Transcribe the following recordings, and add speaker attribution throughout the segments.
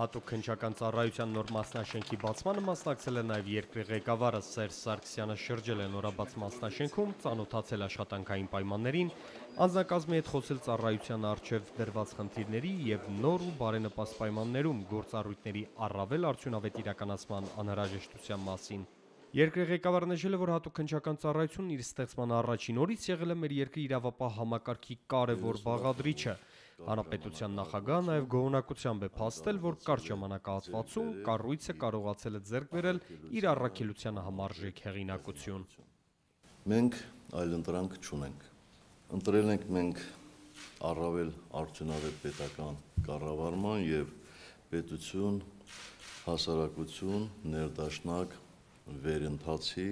Speaker 1: Հատուկ քննչական ծառայության նոր մասնաշենքի բացմանը մասնակցել է նաև երկրի ղեկավարը Սերժ Սարգսյանը շրջել է նորաբաց մասնաշենքում, ծանոթացել աշխատանքային պայմաններին, անձնակազմի հետ խոսել ծառայության առջև դրված խնդիրների և նոր ու բարենպաստ պայմաններում գործառույթների առավել արդյունավետ իրականացման անհրաժեշտության մասին։ Երկրի ղեկավարը նշել է, որ հատուկ քննչական ծառայությունն իր ստեղծման առաջին օրից եղել է մեր երկրի իրավապահ համակարգի կարևոր բաղադրիչը։ Հանրապետության նախագահը նաև գոհունակությամբ է փաստել, որ կարճ ժամանակահատվածում կառույցը կարողացել է ձեռք բերել իր առաքելությանը համարժեք հեղինակություն։
Speaker 2: Մենք այլընտրանք չունենք։ Ընտրել ենք մենք առավել արդյունավետ պետական կառավարման և պետություն, հասարակություն, ներդաշնակ վերընթացի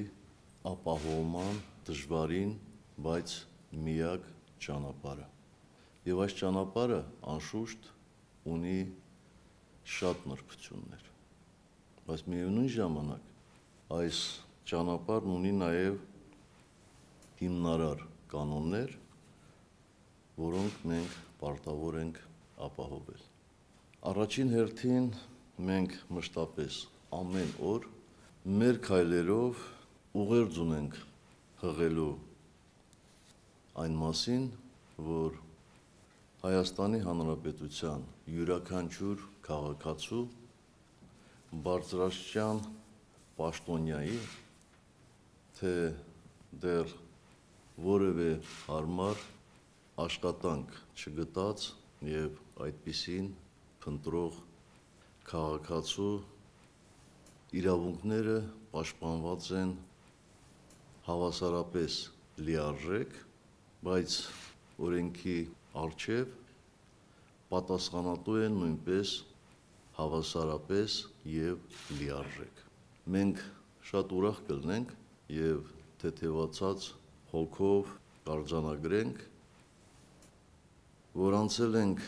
Speaker 2: ապահովման դժվարին, բայց միակ ճանապարհը։ Եվ այս ճանապարհը անշուշտ ունի շատ նրբություններ, բայց միևնույն ժամանակ այս ճանապարհն ունի նաև հիմնարար կանոններ, որոնք մենք պարտավոր ենք ապահովել։ Առաջին հերթին մենք մշտապես ամեն օր մեր քայլերով ուղերձ ունենք հղելու այն մասին, որ Հայաստանի Հանրապետության յուրաքանչյուր քաղաքացու բարձրաստիճան պաշտոնյայի, թե դեռ որևէ հարմար աշխատանք չգտած և այդպիսին փնտրող քաղաքացու իրավունքները պաշտպանված են հավասարապես լիարժեք, բայց օրենքի առջև պատասխանատու են նույնպես հավասարապես և լիարժեք։ Մենք շատ ուրախ կլինենք և թեթևացած հոգով կարձանագրենք, որ անցել ենք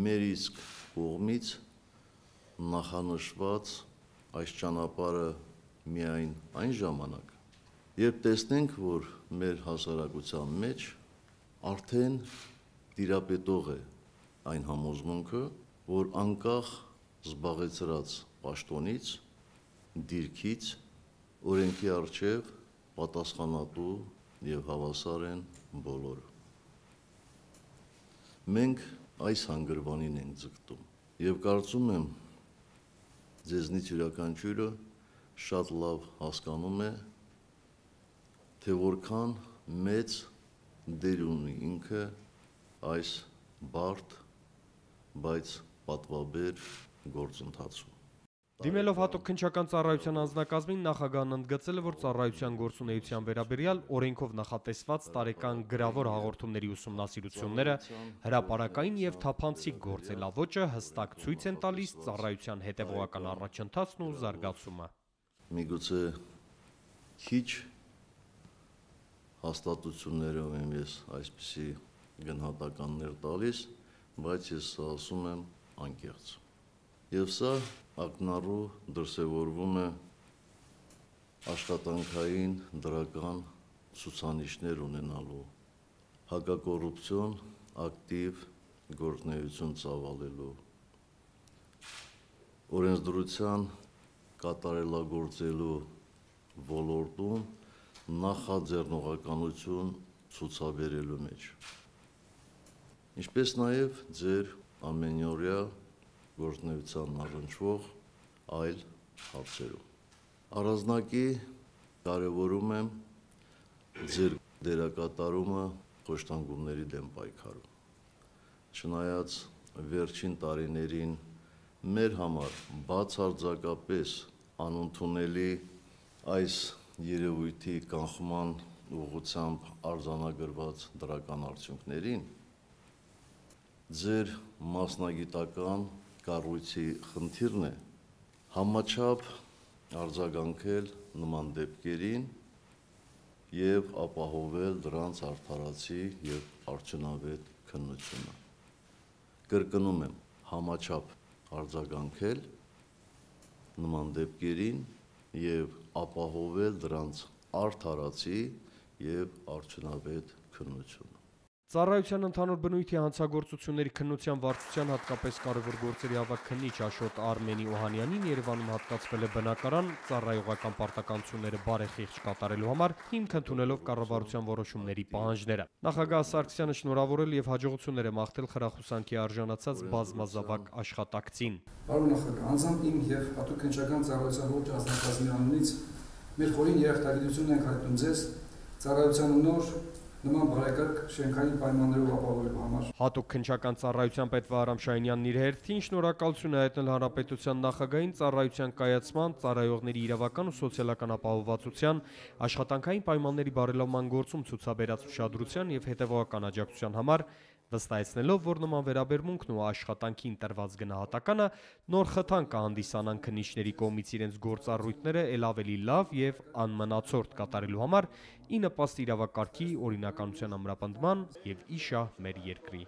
Speaker 2: մեր իսկ կողմից նախանշված այս ճանապարհը միայն այն ժամանակ, երբ տեսնենք, որ մեր հասարակության մեջ արդեն տիրապետող է այն համոզմունքը, որ անկախ զբաղեցրած պաշտոնից, դիրքից, օրենքի առջև պատասխանատու և հավասար են բոլորը։ Մենք այս հանգրվանին ենք ձգտում և կարծում եմ, ձեզնից յուրաքանչյուրը շատ լավ հասկանում է, թե որքան մեծ դեր ունի ինքը այս բարդ, բայց պատվաբեր գործընթացում։
Speaker 1: Դիմելով հատուկ քննչական ծառայության անձնակազմին, նախագահն ընդգծել է, որ ծառայության գործունեության վերաբերյալ օրենքով նախատեսված տարեկան գրավոր հաղորդումների ուսումնասիրությունները, հրապարակային և թափանցիկ գործելաոճը հստակ ցույց են տալիս ծառայության հետևողական առաջընթացն ու զարգացումը։
Speaker 2: Միգուցե քիչ հաստատություններով եմ ես այսպիսի գնահատականներ տալիս, բայց ես ասում եմ անկեղծ։ Եվ սա ակնառու դրսևորվում է աշխատանքային դրական ցուցանիշներ ունենալու, հակակոռուպցիոն ակտիվ գործունեություն ծավալելու, օրենսդրության կատարելագործելու ոլորտում նախաձեռնողականություն ցուցաբերելու մեջ, ինչպես նաև ձեր ամենօրյա գործունեությանն առնչվող այլ հարցերում։ Առանձնակի կարևորում եմ ձեր դերակատարումը խոշտանգումների դեմ պայքարում։ Չնայած վերջին տարիներին մեր համար բացարձակապես անընդունելի այս երևույթի կանխման ուղղությամբ արձանագրված դրական արդյունքներին, ձեր մասնագիտական կառույցի խնդիրն է համաչափ արձագանքել նման դեպքերին և ապահովել դրանց արդարացի և արդյունավետ քննությունը։ Կրկնում եմ, համաչափ արձագանքել նման դեպքերին և ապահովել դրանց արդարացի և արդյունավետ քննությունը։
Speaker 1: Ծառայության ընդհանուր բնույթի հանցագործությունների քննության վարչության հատկապես կարևոր գործերի ավագ քննիչ Աշոտ Արմենի Օհանյանին Երևանում հատկացվել է բնակարան ծառայողական պարտականությունները բարեխիղճ կատարելու համար, հիմք ընդունելով կառավարության որոշումների պահանջները։ Նախագահ Սարգսյանը շնորհավորել եւ հաջողություններ է մաղթել խրախուսանքի արժանացած բազմազավակ աշխատակցին։
Speaker 3: Պարոն նախագահ, անձամբ իմ եւ հատուկ քննչական ծառայության ողջ ազնվակազմի անունից մեր խորին երախտագիտությունն ենք հայտնում ձեզ ծառայության նոր նման բարեկարգ շենքային պայմաններով ապահովելու համար։
Speaker 1: Հատուկ քննչական ծառայության պետ Վահրամ Շահինյանն իր հերթին շնորհակալություն է հայտնել հանրապետության նախագահին ծառայության կայացման, ծառայողների իրավական ու սոցիալական ապահովվածության, աշխատանքային պայմանների բարելավման գործում ցուցաբերած ուշադրության եւ հետեւողական աջակցության համար, վստահեցնելով, որ նման վերաբերմունքն ու աշխատանքին տրված գնահատականը նոր խթան կհանդիսանան քննիչների կողմից իրենց գործառույթները ել ավելի լավ եւ անմնացորդ կատարելու համար, ի նպաստ իրավակարգի օրինականության ամրապնդման եւ ի շահ մեր երկրի։